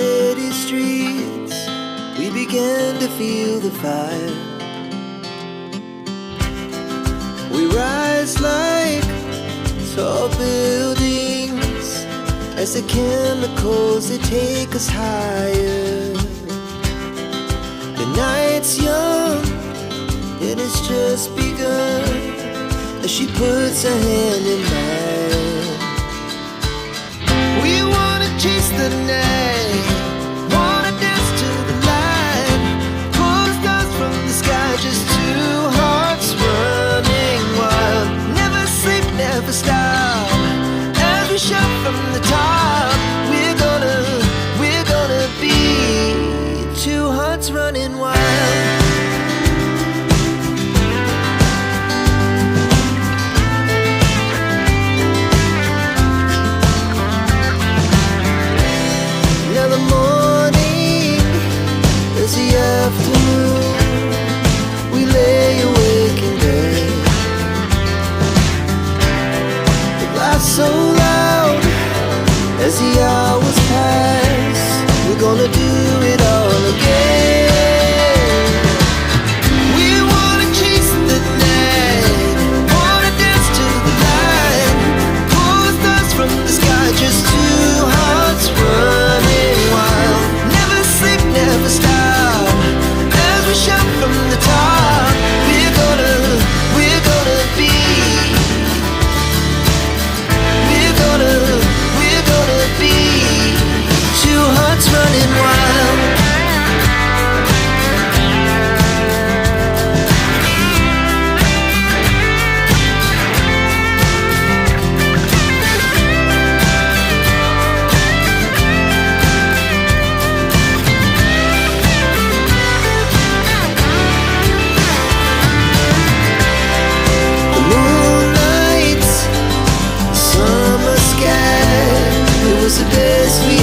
city streets, we began to feel the fire. We rise like tall buildings as the chemicals, they take us higher. The night's young, it has just begun, as she puts her hand in mine. We wanna chase the night, wanna dance to the light, pull the stars from the sky, just two hearts running wild. Never sleep, never stop, as we shout from the top. We're gonna be two hearts running wild. Now the morning is the afternoon, we lay awake in bed. The laughs so loud as the hours pass, we're gonna do it all again. We wanna chase the night, wanna dance to the light, pull the stars from the sky, just two hearts running wild. Never sleep, never stop, as we shout from the top. We're gonna be, we're gonna be two hearts running wild. The moonlight, summer sky, it was the best we